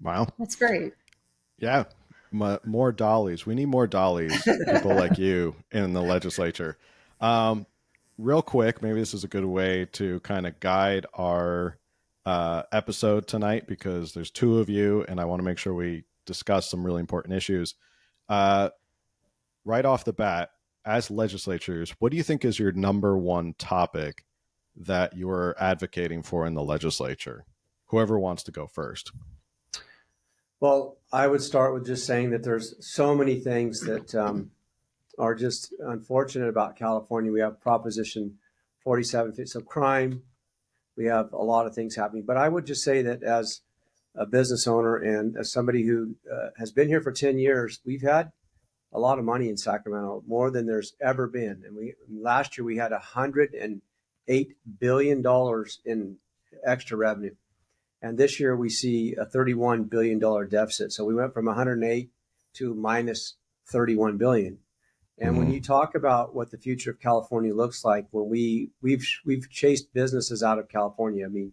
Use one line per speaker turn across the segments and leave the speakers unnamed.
Wow.
That's great.
Yeah. More Dahles. We need more Dahles, people like you in the legislature. Um, Real quick, maybe this is a good way to kind of guide our episode tonight because there's two of you, and I want to make sure we discuss some really important issues. Uh, right off the bat, as legislatures, what do you think is your number one topic that you're advocating for in the legislature? Whoever wants to go first.
Well, I would start with just saying that there's so many things that are just unfortunate about California. We have Proposition 47, so crime. We have a lot of things happening. But I would just say that as a business owner and as somebody who has been here for 10 years, we've had a lot of money in Sacramento, more than there's ever been. And last year we had $108 billion in extra revenue. And this year we see a $31 billion deficit. So we went from 108 to minus 31 billion. And when you talk about what the future of California looks like, when we've chased businesses out of California. I mean,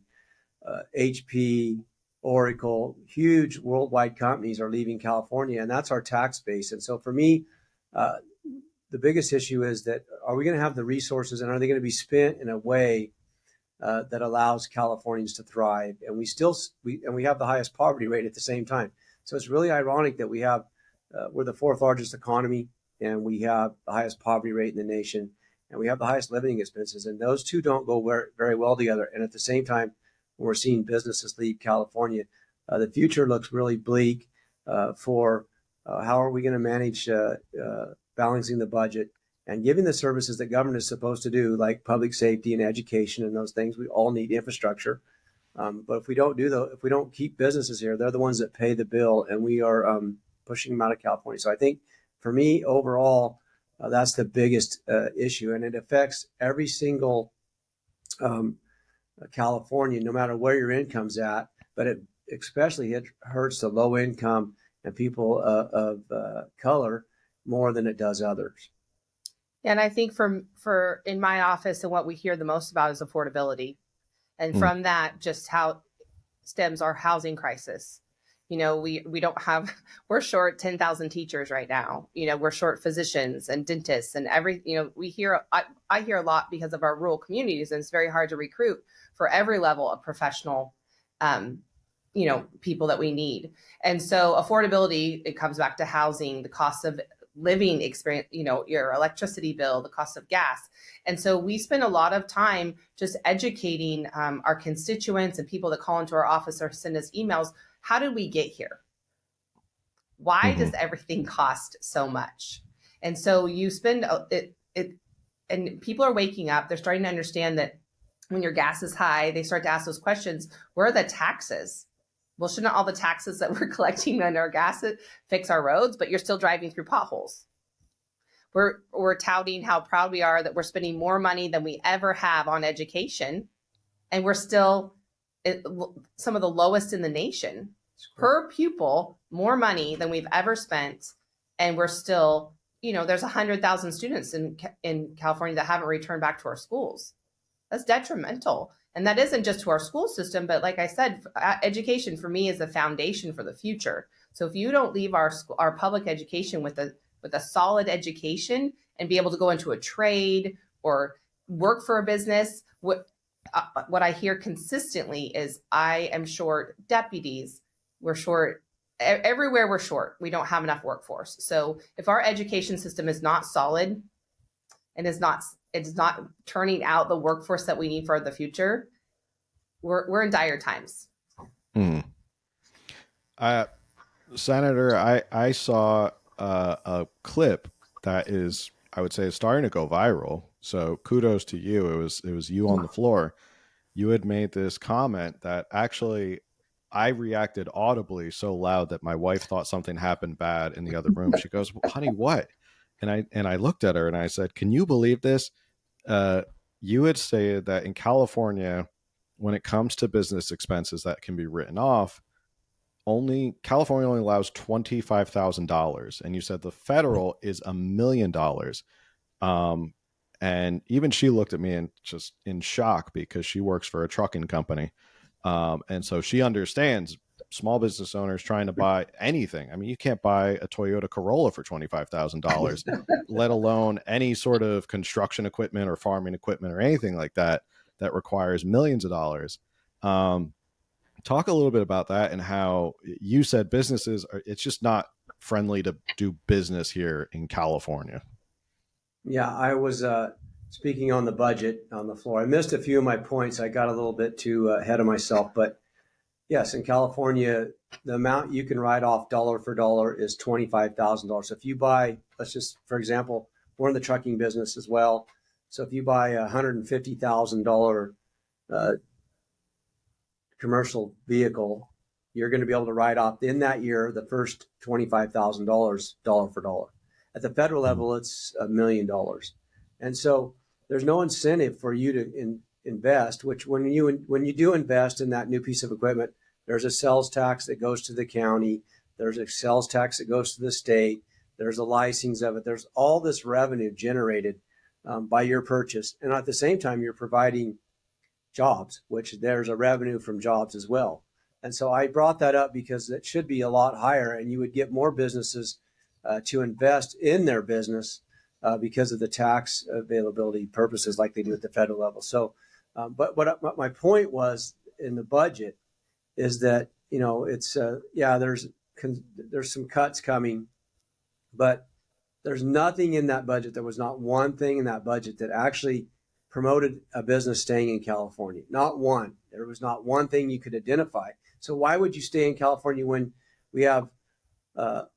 HP, Oracle, huge worldwide companies are leaving California, and that's our tax base. And so for me, the biggest issue is that are we going to have the resources, and are they going to be spent in a way that allows Californians to thrive? And we have the highest poverty rate at the same time. So it's really ironic that we're the fourth largest economy, and we have the highest poverty rate in the nation, and we have the highest living expenses, and those two don't go very well together. And at the same time, when we're seeing businesses leave California, the future looks really bleak for how are we going to manage balancing the budget and giving the services that government is supposed to do, like public safety and education and those things. We all need infrastructure. But if we don't if we don't keep businesses here, they're the ones that pay the bill, and we are pushing them out of California. So I think for me, overall, that's the biggest issue, and it affects every single California, no matter where your income's at, but it especially hurts the low income and people of color more than it does others.
And I think for in my office, and what we hear the most about is affordability. And from that, just how stems our housing crisis. You know, we're short 10,000 teachers right now. You know, we're short physicians and dentists and I hear a lot because of our rural communities, and it's very hard to recruit for every level of professional, people that we need. And so affordability, it comes back to housing, the cost of living experience, your electricity bill, the cost of gas. And so we spend a lot of time just educating our constituents and people that call into our office or send us emails. How did we get here? Why does everything cost so much? And so you spend it, and people are waking up. They're starting to understand that when your gas is high, they start to ask those questions. Where are the taxes? Well, shouldn't all the taxes that we're collecting on our gas fix our roads? But you're still driving through potholes. We're touting how proud we are that we're spending more money than we ever have on education, and we're still some of the lowest in the nation per pupil, more money than we've ever spent, and we're still, there's 100,000 students in California that haven't returned back to our schools. That's detrimental. And that isn't just to our school system, but like I said, education for me is the foundation for the future. So if you don't leave our public education with a solid education and be able to go into a trade or work for a business, what I hear consistently is I am short deputies. We're short everywhere. We're short. We don't have enough workforce. So if our education system is not solid and it's not turning out the workforce that we need for the future, we're in dire times.
Senator, I saw a clip that is, I would say, is starting to go viral. So kudos to you. It was you on the floor. You had made this comment that actually I reacted audibly so loud that my wife thought something happened bad in the other room. She goes, well, honey, what? And I looked at her and I said, can you believe this? You had said that in California, when it comes to business expenses that can be written off, California only allows $25,000. And you said the federal is $1 million. And even she looked at me and just in shock because she works for a trucking company. And so she understands small business owners trying to buy anything. I mean, you can't buy a Toyota Corolla for $25,000, let alone any sort of construction equipment or farming equipment or anything like that that requires millions of dollars. Talk a little bit about that and how you said businesses are, it's just not friendly to do business here in California.
Yeah, I was speaking on the budget on the floor. I missed a few of my points. I got a little bit too ahead of myself. But yes, in California, the amount you can write off dollar for dollar is $25,000. So if you buy, let's just, for example, we're in the trucking business as well. So if you buy a $150,000 commercial vehicle, you're going to be able to write off in that year the first $25,000 dollar for dollar. At the federal level, it's $1 million. And so there's no incentive for you to invest, which when you do invest in that new piece of equipment, there's a sales tax that goes to the county. There's a sales tax that goes to the state. There's a licensing of it. There's all this revenue generated by your purchase. And at the same time, you're providing jobs, which there's a revenue from jobs as well. And so I brought that up because it should be a lot higher, and you would get more businesses to invest in their business because of the tax availability purposes like they do at the federal level. So, but what my point was in the budget is that, it's, there's some cuts coming, but there's nothing in that budget. There was not one thing in that budget that actually promoted a business staying in California. Not one. There was not one thing you could identify. So why would you stay in California when we have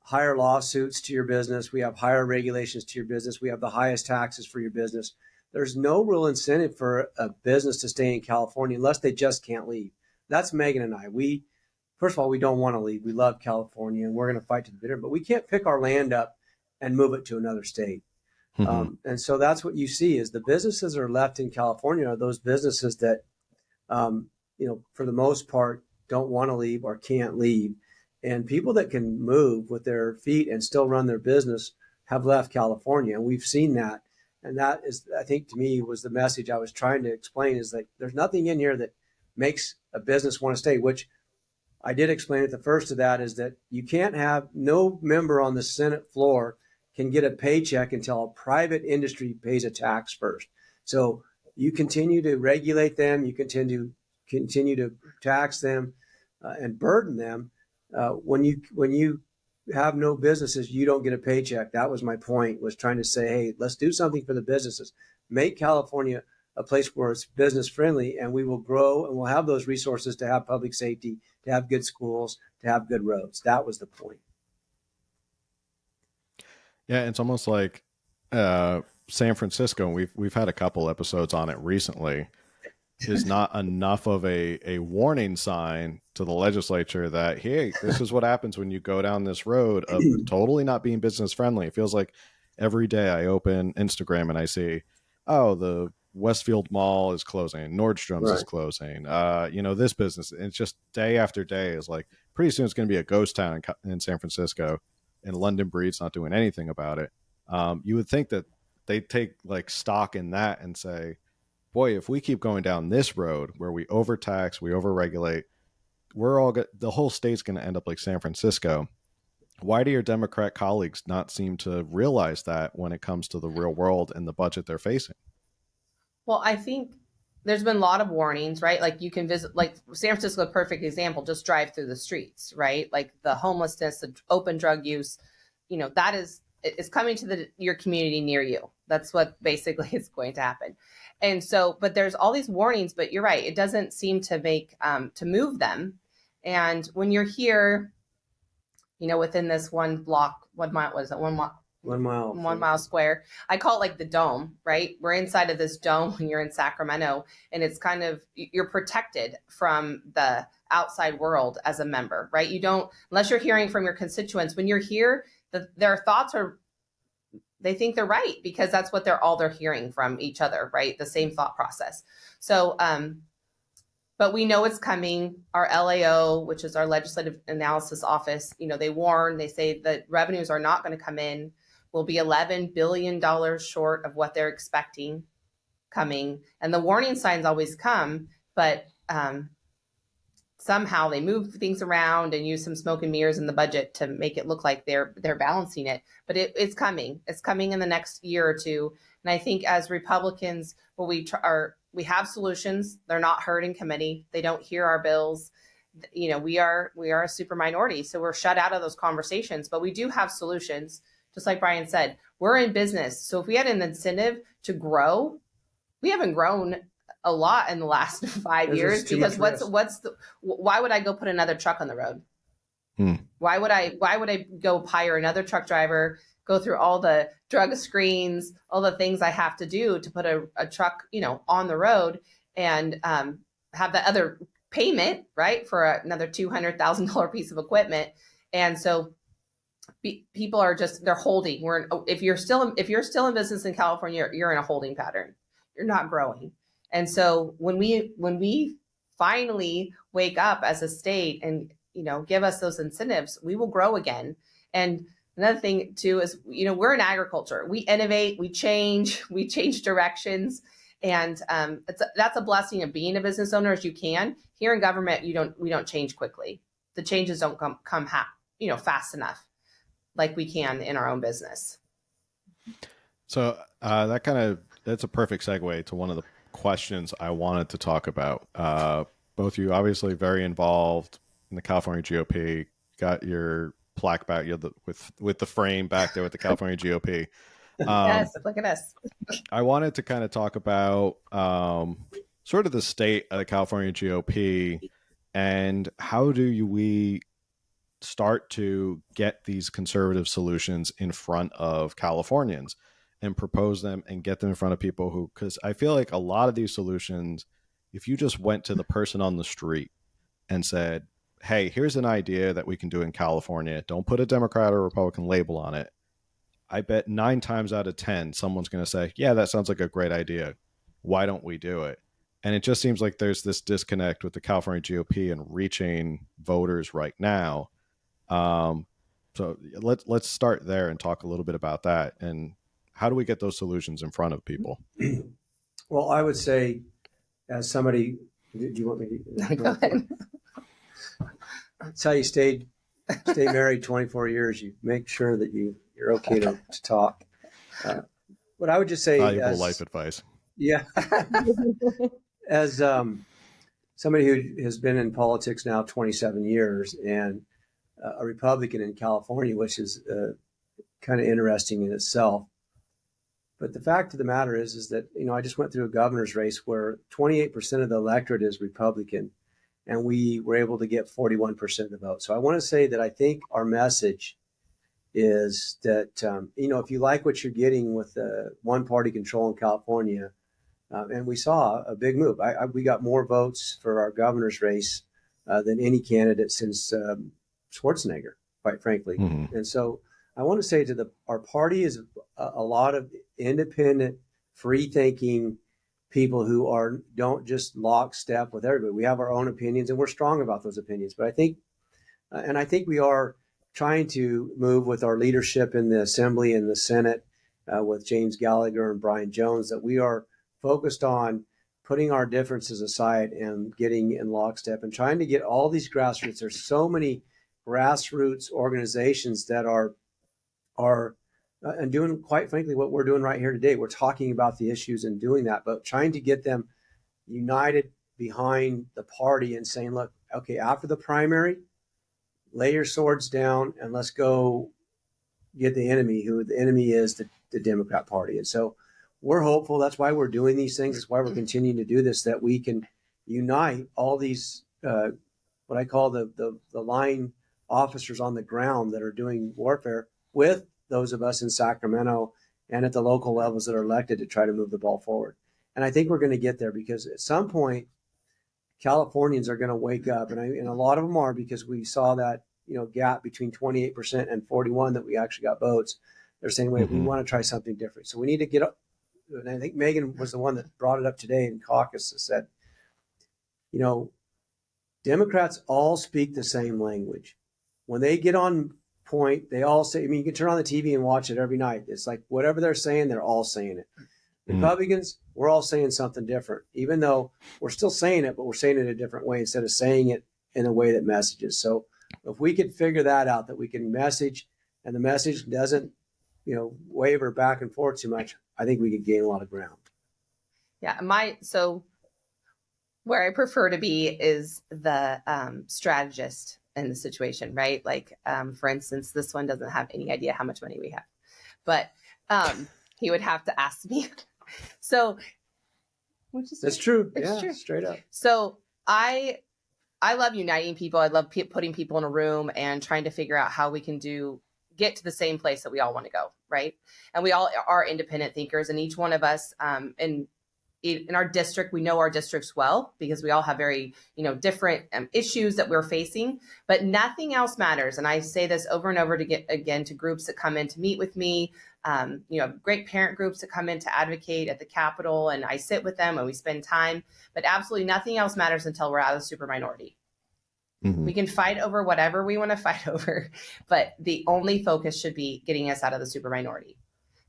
higher lawsuits to your business? We have higher regulations to your business. We have the highest taxes for your business. There's no real incentive for a business to stay in California unless they just can't leave. That's Megan and I. First of all, we don't want to leave. We love California, and we're going to fight to the bitter, but we can't pick our land up and move it to another state. Mm-hmm. And so that's what you see is the businesses that are left in California are those businesses that, for the most part, don't want to leave or can't leave. And people that can move with their feet and still run their business have left California. And we've seen that. And that is, I think, to me, was the message I was trying to explain is that there's nothing in here that makes a business want to stay, which I did explain it. The first of that is that you can't have no member on the Senate floor can get a paycheck until a private industry pays a tax first. So you continue to regulate them, you continue to tax them and burden them. When you have no businesses, you don't get a paycheck. That was my point, was trying to say, hey, let's do something for the businesses. Make California a place where it's business friendly, and we will grow and we'll have those resources to have public safety, to have good schools, to have good roads. That was the point.
Yeah, it's almost like San Francisco, and we've had a couple episodes on it recently, is not enough of a warning sign to the legislature that, hey, this is what happens when you go down this road of totally not being business friendly. It feels like every day I open Instagram and I see, oh, the Westfield Mall is closing, Nordstrom's is closing, this business. And it's just day after day is like, pretty soon it's going to be a ghost town in San Francisco, and London Breed's not doing anything about it. You would think that they'd take like stock in that and say, boy, if we keep going down this road where we overtax, we overregulate, the whole state's going to end up like San Francisco. Why do your Democrat colleagues not seem to realize that when it comes to the real world and the budget they're facing?
Well, I think there's been a lot of warnings, right? Like you can visit, like San Francisco, a perfect example, just drive through the streets, right? Like the homelessness, the open drug use, that is coming to your community near you. That's what basically is going to happen. And so, but there's all these warnings, but you're right. It doesn't seem to to move them. And when you're here, within this 1 block, 1 mile, what is it? 1 mile?
1 mile.
1 mile square. I call it like the dome, right? We're inside of this dome when you're in Sacramento, and it's kind of, you're protected from the outside world as a member, right? You don't, unless you're hearing from your constituents, when you're here, their thoughts they think they're right because that's what they're hearing from each other, right? The same thought process. So, but we know it's coming. Our LAO, which is our Legislative Analysis Office, they warn, they say that revenues are not going to come in. Will be $11 billion short of what they're expecting coming. And the warning signs always come, but somehow they move things around and use some smoke and mirrors in the budget to make it look like they're balancing it. But it's coming. It's coming in the next year or two. And I think as Republicans, we have solutions. They're not heard in committee. They don't hear our bills. We are a super minority, so we're shut out of those conversations. But we do have solutions. Just like Brian said, we're in business. So if we had an incentive to grow, we haven't grown a lot in the last 5 years, because why would I go put another truck on the road? Why would I go hire another truck driver, go through all the drug screens, all the things I have to do to put a truck, on the road, and have the other payment, right, for another $200,000 piece of equipment? And so people are they're holding. If you're still in business in California, you're in a holding pattern. You're not growing. And so when we finally wake up as a state and give us those incentives, we will grow again. And another thing too is we're in agriculture. We innovate, we change directions, and that's a blessing of being a business owner. As you can here in government, we don't change quickly. The changes don't come fast enough like we can in our own business.
So that's a perfect segue to one of the questions I wanted to talk about. Both of you obviously very involved in the California GOP. Got your plaque back with the frame back there with the California GOP.
Yes, look at us.
I wanted to kind of talk about sort of the state of the California GOP and how do we start to get these conservative solutions in front of Californians and propose them and get them in front of people because I feel like a lot of these solutions, if you just went to the person on the street and said, hey, here's an idea that we can do in California, don't put a Democrat or Republican label on it, I bet 9 times out of 10, someone's going to say, yeah, that sounds like a great idea. Why don't we do it? And it just seems like there's this disconnect with the California GOP and reaching voters right now. So let's start there and talk a little bit about that. And how do we get those solutions in front of people?
Well, I would say, as somebody, do you want me to
go ahead?
That's how you stay married 24 years. You make sure that you're okay to talk. But I would just say,
valuable life advice.
Yeah. As somebody who has been in politics now 27 years and a Republican in California, which is kind of interesting in itself. But the fact of the matter is that, I just went through a governor's race where 28% of the electorate is Republican, and we were able to get 41% of the vote. So I want to say that I think our message is that, if you like what you're getting with one-party control in California, and we saw a big move. We got more votes for our governor's race than any candidate since Schwarzenegger, quite frankly. Mm-hmm. And so I want to say our party is a lot of independent, free-thinking people who don't just lockstep with everybody. We have our own opinions, and we're strong about those opinions. But I think we are trying to move with our leadership in the Assembly and the Senate, with James Gallagher and Brian Jones, that we are focused on putting our differences aside and getting in lockstep and trying to get all these grassroots. There's so many grassroots organizations that are and doing, quite frankly, what we're doing right here today. We're talking about the issues and doing that, but trying to get them united behind the party and saying, look, okay, after the primary, lay your swords down and let's go get the enemy, who the enemy is the Democrat Party. And so we're hopeful. That's why we're doing these things. That's why we're continuing to do this, that we can unite all these, what I call the line officers on the ground that are doing warfare with those of us in Sacramento and at the local levels that are elected to try to move the ball forward. And I think we're going to get there because at some point, Californians are going to wake up, and a lot of them are, because we saw that gap between 28% and 41% that we actually got votes. They're saying, wait, we want to try something different. So we need to get up. And I think Megan was the one that brought it up today in caucus and said, Democrats all speak the same language. When they get on point, they all say, you can turn on the TV and watch it every night. It's like whatever they're saying, they're all saying it. Republicans, we're all saying something different, even though we're still saying it, but we're saying it a different way. Instead of saying it in a way that messages. So if we could figure that out, that we can message and the message doesn't, waver back and forth too much, I think we could gain a lot of ground.
Yeah. So where I prefer to be is the strategist in the situation, right? Like, for instance, this one doesn't have any idea how much money we have, but he would have to ask me. So,
That's true.
It's
yeah,
true.
Straight up.
So I love uniting people. I love putting people in a room and trying to figure out how we can get to the same place that we all want to go, right? And we all are independent thinkers, and each one of us in our district, we know our districts well because we all have very, different issues that we're facing, but nothing else matters. And I say this over and over to get again to groups that come in to meet with me, great parent groups that come in to advocate at the Capitol, and I sit with them and we spend time, but absolutely nothing else matters until we're out of the super minority. We can fight over whatever we want to fight over, but the only focus should be getting us out of the super minority.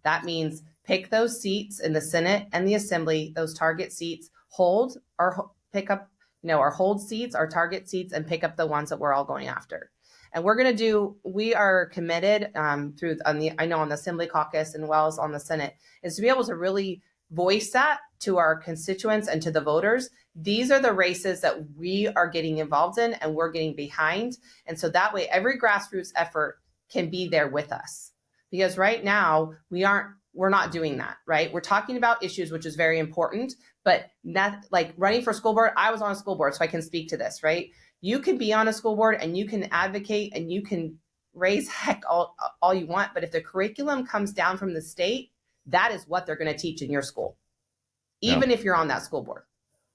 That means pick those seats in the Senate and the Assembly, those target seats, hold or pick up, our hold seats, our target seats, and pick up the ones that we're all going after. And we are committed on the Assembly caucus and well as on the Senate, is to be able to really voice that to our constituents and to the voters. These are the races that we are getting involved in and we're getting behind. And so that way, every grassroots effort can be there with us. Because right now we're not doing that, right? We're talking about issues, which is very important, but not like running for school board. I was on a school board, so I can speak to this, right? You can be on a school board and you can advocate and you can raise heck all you want. But if the curriculum comes down from the state, that is what they're going to teach in your school. Even if you're on that school board,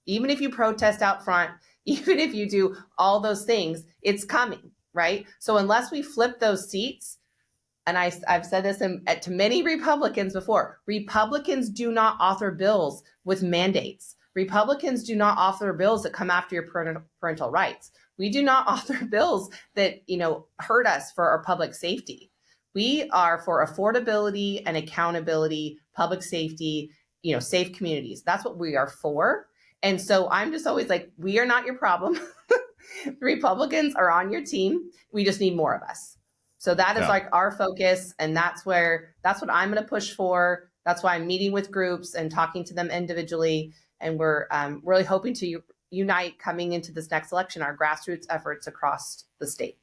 even if you protest out front, even if you do all those things, it's coming, right? So unless we flip those seats, and I've said this to many Republicans before, Republicans do not author bills with mandates. Republicans do not author bills that come after your parental rights. We do not author bills that, hurt us for our public safety. We are for affordability and accountability, public safety, safe communities. That's what we are for. And so I'm just always like, we are not your problem. Republicans are on your team. We just need more of us. So that is like our focus. And that's what I'm going to push for. That's why I'm meeting with groups and talking to them individually. And we're really hoping to unite coming into this next election, our grassroots efforts across the state.